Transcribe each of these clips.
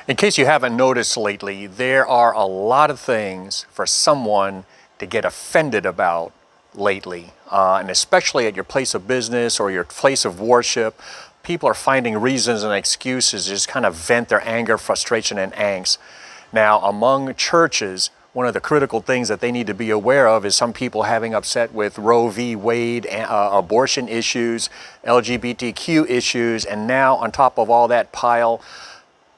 In case you haven't noticed lately, there are a lot of things for someone to get offended about lately. And especially at your place of business or your place of worship, people are finding reasons and excuses to just kind of vent their anger, frustration, and angst. Now, among churches, one of the critical things that they need to be aware of is some people having upset with Roe v. Wade, abortion issues, LGBTQ issues, and now on top of all that pile,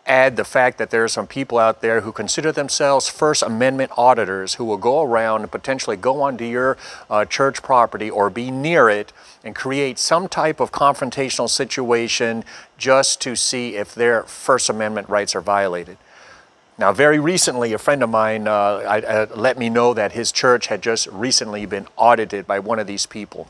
add the fact that there are some people out there who consider themselves First Amendment auditors who will go around and potentially go onto your church property or be near it and create some type of confrontational situation just to see if their First Amendment rights are violated. Now, very recently, a friend of mine let me know that his church had just recently been audited by one of these people.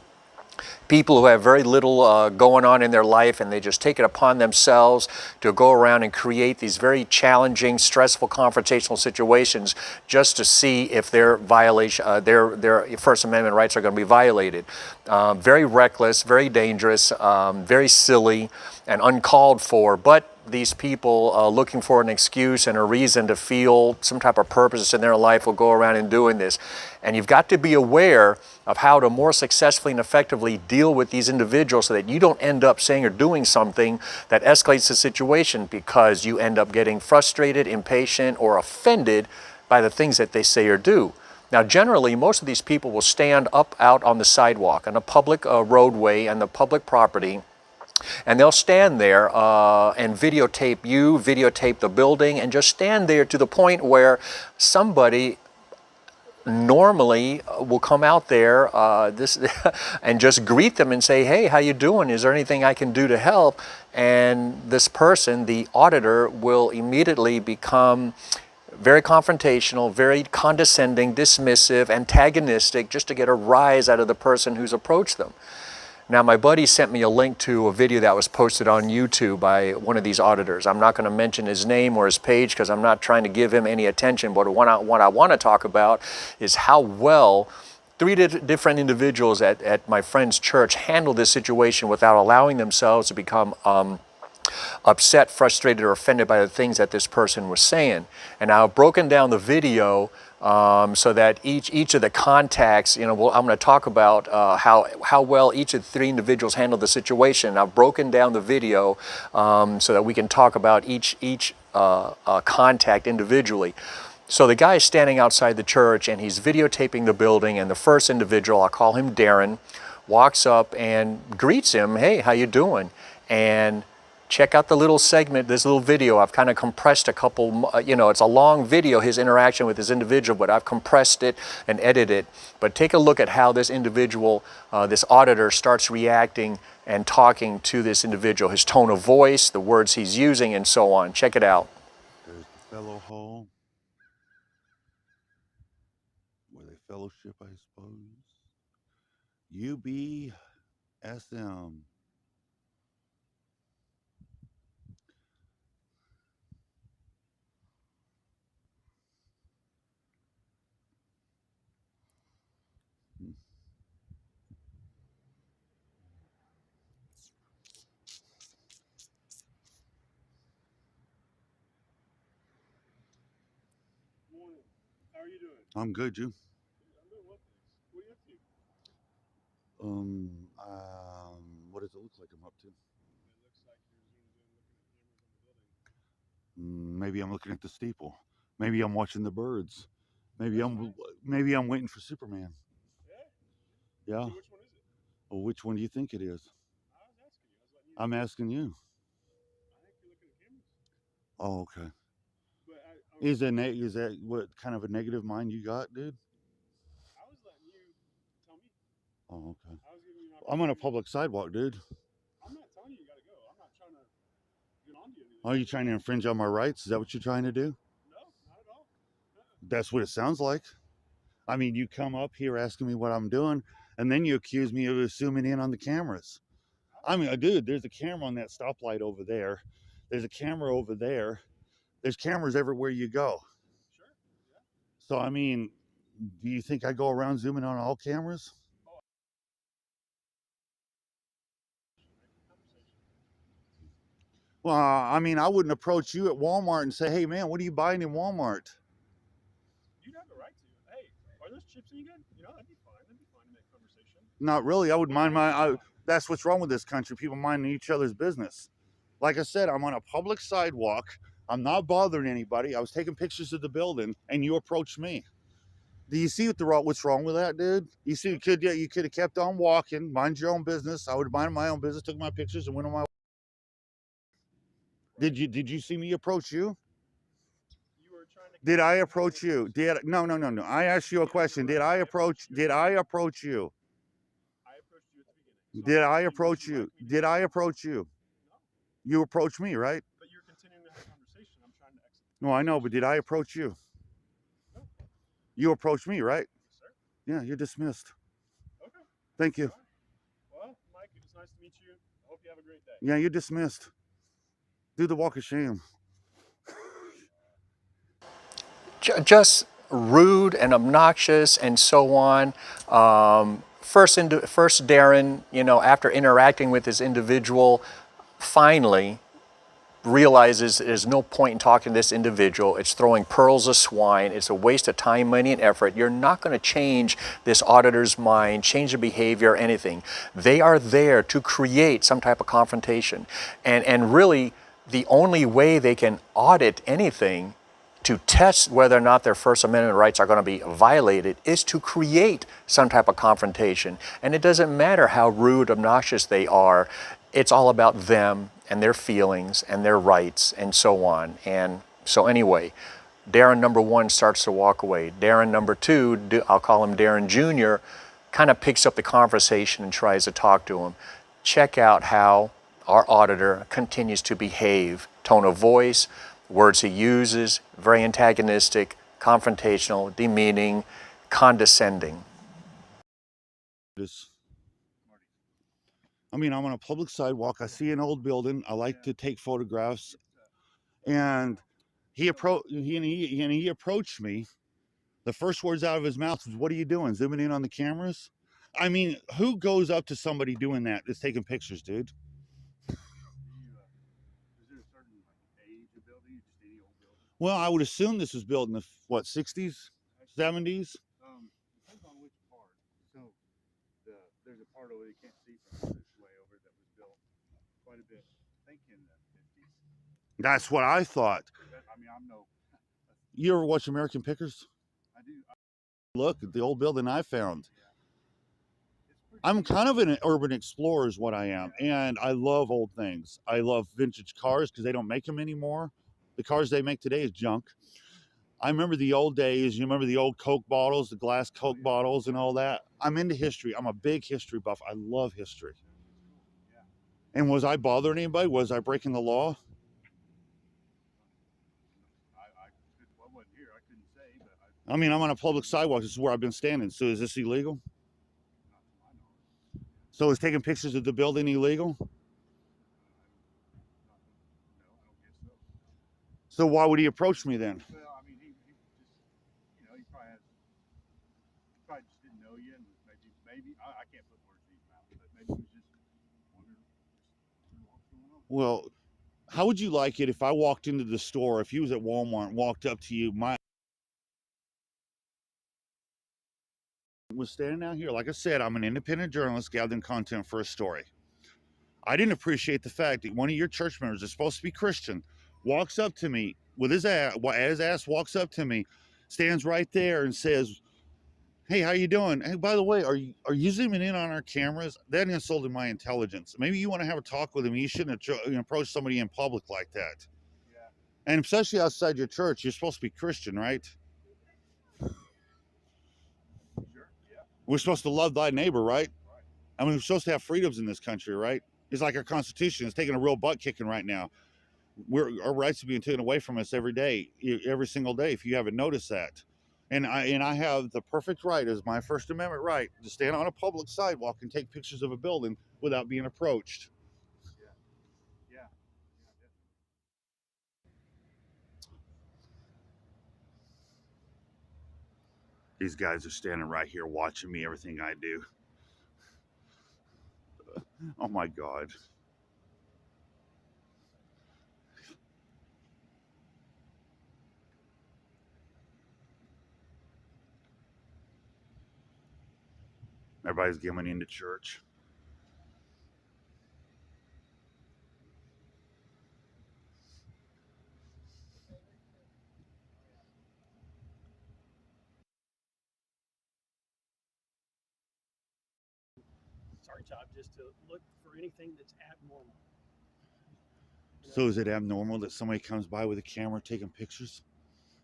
People who have very little going on in their life, and they just take it upon themselves to go around and create these very challenging, stressful, confrontational situations just to see if their First Amendment rights are going to be violated. Very reckless, very dangerous, very silly, and uncalled for. But these people looking for an excuse and a reason to feel some type of purpose in their life will go around and doing this. And you've got to be aware of how to more successfully and effectively deal with these individuals so that you don't end up saying or doing something that escalates the situation because you end up getting frustrated, impatient, or offended by the things that they say or do. Now, generally, most of these people will stand up out on the sidewalk, on a public roadway and the public property, and they'll stand there and videotape you, videotape the building, and just stand there to the point where somebody normally will come out there and just greet them and say, "Hey, how you doing? Is there anything I can do to help?" And this person, the auditor, will immediately become very confrontational, very condescending, dismissive, antagonistic, just to get a rise out of the person who's approached them. Now, my buddy sent me a link to a video that was posted on YouTube by one of these auditors. I'm not going to mention his name or his page because I'm not trying to give him any attention, but what I want to talk about is how well three different individuals at my friend's church handled this situation without allowing themselves to become upset, frustrated, or offended by the things that this person was saying. And I've broken down the video so that each of the contacts, I'm going to talk about how well each of the three individuals handled the situation. I've broken down the video so that we can talk about each contact individually. So the guy is standing outside the church and he's videotaping the building, and the first individual, I'll call him Darren, walks up and greets him. "Hey, how you doing?" And check out the little segment, this little video. I've kind of compressed a couple, it's a long video, his interaction with this individual, but I've compressed it and edited it. But take a look at how this individual, this auditor, starts reacting and talking to this individual, his tone of voice, the words he's using, and so on. Check it out. There's the fellow hall where they fellowship, I suppose. UBSM. Morning. How are you doing? I'm good, you? I'm doing well, thanks. What are you up to? What does it look like I'm up to? It looks like you're zoomed in looking at cameras on the building. Maybe I'm looking at the steeple. Maybe I'm watching the birds. Maybe That's I'm nice. maybe I'm waiting for Superman. Yeah? Yeah. So which one is it? Well, which one do you think it is? I was asking you. I was letting you know. I'm asking you. I think you're looking at cameras. Oh, okay. But Is that what kind of a negative mind you got, dude? I was letting you tell me. Oh, okay. I was giving you an I'm on a opportunity. public sidewalk, dude. I'm not telling you you got to go. I'm not trying to get on to you or anything. Are you trying to infringe on my rights? Is that what you're trying to do? No, not at all. That's what it sounds like. I mean, you come up here asking me what I'm doing, and then you accuse me of zooming in on the cameras. I mean, dude, there's a camera on that stoplight over there. There's a camera over there. There's cameras everywhere you go. Sure. Yeah. So, I mean, do you think I go around zooming on all cameras? Oh, conversation. Well, I mean, I wouldn't approach you at Walmart and say, hey, man, what are you buying in Walmart? You'd have the right to. Hey, are those chips any good? You know, that'd be fine. That'd be fine to make conversation. Not really. I would mind that's what's wrong with this country. People minding each other's business. Like I said, I'm on a public sidewalk. I'm not bothering anybody. I was taking pictures of the building, and you approached me. Do you see what's wrong with that, dude? You see, you could have kept on walking, mind your own business. I would have minded my own business, took my pictures, and went on my. Did you see me approach you? You were trying to. Did I approach you? No. I asked you a question. Did I approach you? I approached you at the beginning. Did I approach you? Did I approach you? No, You approached me, right? but you're continuing to have a conversation. I'm trying to exit. No, I know, but did I approach you? No. You approached me, right? Yes, sir. Yeah, you're dismissed. Okay. Thank you. All right. Well, Mike, it was nice to meet you. I hope you have a great day. Yeah, you're dismissed. Do the walk of shame. Just rude and obnoxious and so on. First, Darren, after interacting with this individual, finally realizes there's no point in talking to this individual. It's throwing pearls of swine. It's a waste of time, money, and effort. You're not going to change this auditor's mind, change the behavior, anything. They are there to create some type of confrontation. And really, the only way they can audit anything to test whether or not their First Amendment rights are going to be violated is to create some type of confrontation. And it doesn't matter how rude, obnoxious they are. It's all about them and their feelings and their rights and so on. And so anyway, Darren number 1 starts to walk away. Darren number 2, I'll call him Darren Jr., kind of picks up the conversation and tries to talk to him. Check out how our auditor continues to behave. Tone of voice, words he uses, very antagonistic, confrontational, demeaning, condescending. I mean, I'm on a public sidewalk. I see an old building. I like to take photographs. And he approached me. The first words out of his mouth was, "What are you doing? Zooming in on the cameras?" I mean, who goes up to somebody doing that that's taking pictures, dude? Is there a certain age of building? Just any old building? Well, I would assume this was built in the 60s, 70s. Depends on which part. So there's a part over you can't see from this way over that was built quite a bit, I think in the 50s. That's what I thought. I mean, I'm no. You ever watch American Pickers? I do. Look at the old building I found. I'm kind of an urban explorer is what I am. And I love old things. I love vintage cars because they don't make them anymore. The cars they make today is junk. I remember the old days. You remember the old Coke bottles, the glass Coke bottles and all that. I'm into history. I'm a big history buff. I love history. And was I bothering anybody? Was I breaking the law? I wasn't here. I couldn't say, but I mean, I'm on a public sidewalk. This is where I've been standing. So is this illegal? So is taking pictures of the building illegal? no, I don't guess so. So why would he approach me then? Well, I mean, he just, he probably just didn't know you, and maybe I can't put words in his mouth, but maybe he was just wondering what's going on. Well, how would you like it if I walked into the store, if he was at Walmart and walked up to you, was standing out here. Like I said, I'm an independent journalist gathering content for a story. I didn't appreciate the fact that one of your church members is supposed to be Christian, walks up to me with his ass walks up to me, stands right there and says, "Hey, how you doing? Hey, by the way, are you zooming in on our cameras?" That insulted my intelligence. Maybe you want to have a talk with him. You shouldn't approach somebody in public like that. Yeah. And especially outside your church, you're supposed to be Christian, right? Sure. Yeah. We're supposed to love thy neighbor, right? Right. I mean, we're supposed to have freedoms in this country, right? It's like our Constitution is taking a real butt kicking right now. Our rights are being taken away from us every day, every single day, if you haven't noticed that. And I have the perfect right, as my First Amendment right, to stand on a public sidewalk and take pictures of a building without being approached. Yeah. These guys are standing right here watching me, everything I do. Oh my God. Everybody's coming into church. It's our job just to look for anything that's abnormal. So is it abnormal that somebody comes by with a camera taking pictures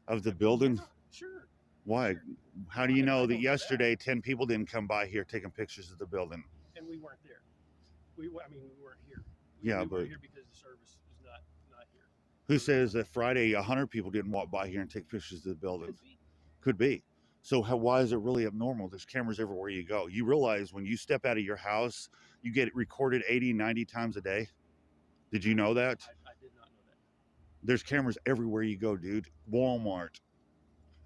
of the building? Yeah, sure. Why? Sure. How do you know that know yesterday 10 people didn't come by here taking pictures of the building? And we weren't there. We weren't here. Yeah, we but weren't here because the service was not here. who says that Friday 100 people didn't walk by here and take pictures of the building? Could be. So why is it really abnormal? There's cameras everywhere you go. You realize when you step out of your house, you get it recorded 80, 90 times a day? Did you know that? I did not know that. There's cameras everywhere you go, dude. Walmart.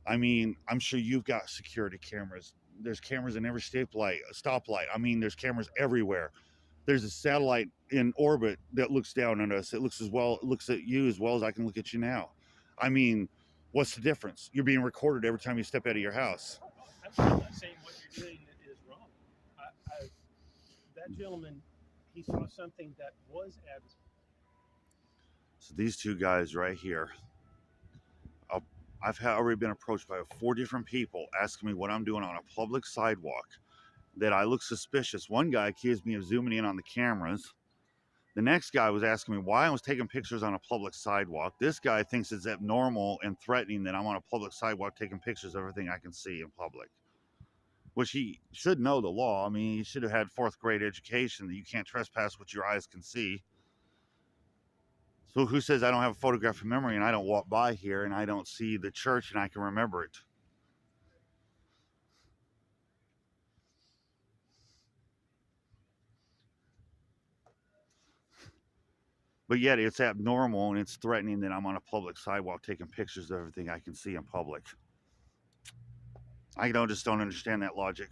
I mean, I'm sure you've got security cameras. There's cameras in every stoplight. I mean, there's cameras everywhere. There's a satellite in orbit that looks down at us. It looks at you as well as I can look at you now. I mean, what's the difference? You're being recorded every time you step out of your house. I'm not saying what you're doing is wrong. That gentleman, he saw something that was abnormal. So these two guys right here, I've already been approached by 4 different people asking me what I'm doing on a public sidewalk, that I look suspicious. One guy accused me of zooming in on the cameras. The next guy was asking me why I was taking pictures on a public sidewalk. This guy thinks it's abnormal and threatening that I'm on a public sidewalk taking pictures of everything I can see in public, which he should know the law. I mean, he should have had 4th grade education that you can't trespass what your eyes can see. So who says I don't have a photographic memory and I don't walk by here and I don't see the church and I can remember it? But yet it's abnormal and it's threatening that I'm on a public sidewalk taking pictures of everything I can see in public. I just don't understand that logic.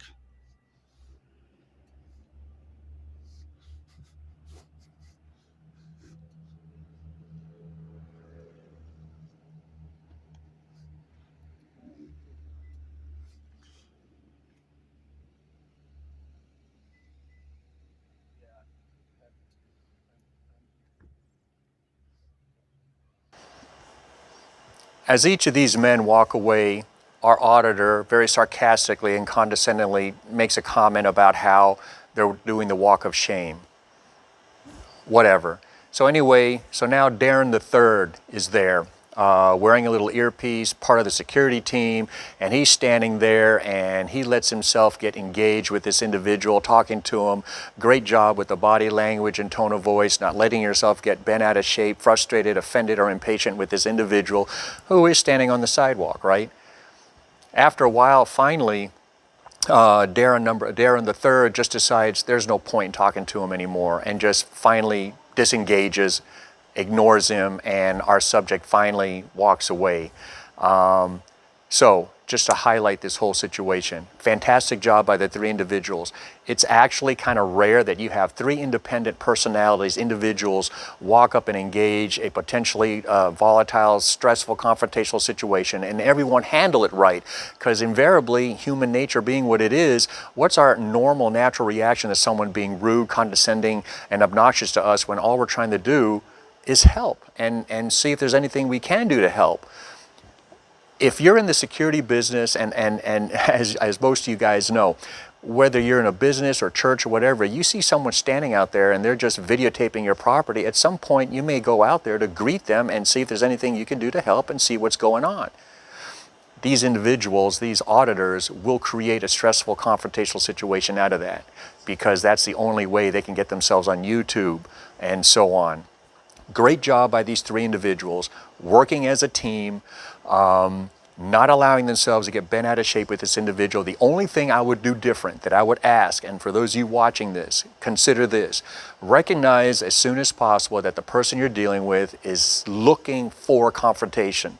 As each of these men walk away, our auditor very sarcastically and condescendingly makes a comment about how they're doing the walk of shame. Whatever. So anyway, so now Darren the third is there, wearing a little earpiece, part of the security team, and he's standing there and he lets himself get engaged with this individual, talking to him. Great job with the body language and tone of voice, not letting yourself get bent out of shape, frustrated, offended, or impatient with this individual who is standing on the sidewalk, right? After a while, finally, Darren the third just decides there's no point in talking to him anymore and just finally disengages, ignores him, and our subject finally walks away. So just to highlight this whole situation, fantastic job by the 3 individuals. It's actually kind of rare that you have 3 independent personalities, individuals, walk up and engage a potentially volatile, stressful, confrontational situation, and everyone handle it right. Because invariably, human nature being what it is, what's our normal, natural reaction to someone being rude, condescending, and obnoxious to us when all we're trying to do is help and see if there's anything we can do to help? If you're in the security business, and as most of you guys know, whether you're in a business or church or whatever, you see someone standing out there and they're just videotaping your property, at some point you may go out there to greet them and see if there's anything you can do to help and see what's going on. These individuals, these auditors, will create a stressful confrontational situation out of that, because that's the only way they can get themselves on YouTube and so on. Great job by these 3 individuals, working as a team, not allowing themselves to get bent out of shape with this individual. The only thing I would do different, that I would ask, and for those of you watching this, consider this. Recognize as soon as possible that the person you're dealing with is looking for confrontation,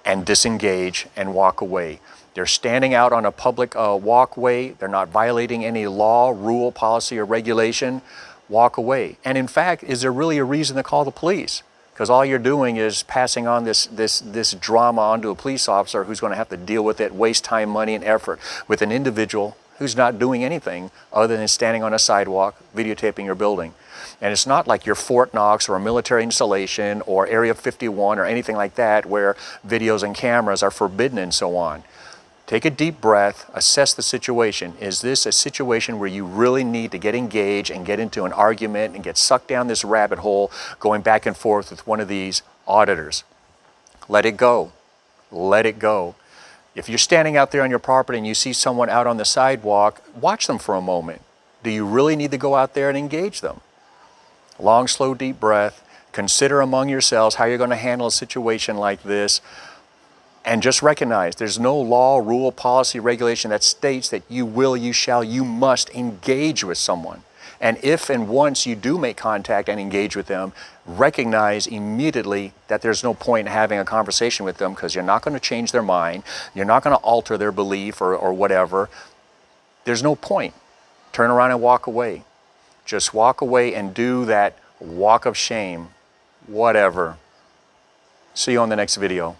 and disengage and walk away. They're standing out on a public walkway. They're not violating any law, rule, policy, or regulation. Walk away. And in fact, is there really a reason to call the police? Because all you're doing is passing on this drama onto a police officer who's going to have to deal with it, waste time, money, and effort with an individual who's not doing anything other than standing on a sidewalk videotaping your building. And it's not like you're Fort Knox or a military installation or Area 51 or anything like that where videos and cameras are forbidden and so on. Take a deep breath, assess the situation. Is this a situation where you really need to get engaged and get into an argument and get sucked down this rabbit hole going back and forth with one of these auditors? Let it go. Let it go. If you're standing out there on your property and you see someone out on the sidewalk, watch them for a moment. Do you really need to go out there and engage them? Long, slow, deep breath. Consider among yourselves how you're going to handle a situation like this. And just recognize there's no law, rule, policy, regulation that states that you will, you shall, you must engage with someone. And if and once you do make contact and engage with them, recognize immediately that there's no point in having a conversation with them because you're not going to change their mind. You're not going to alter their belief or whatever. There's no point. Turn around and walk away. Just walk away and do that walk of shame, whatever. See you on the next video.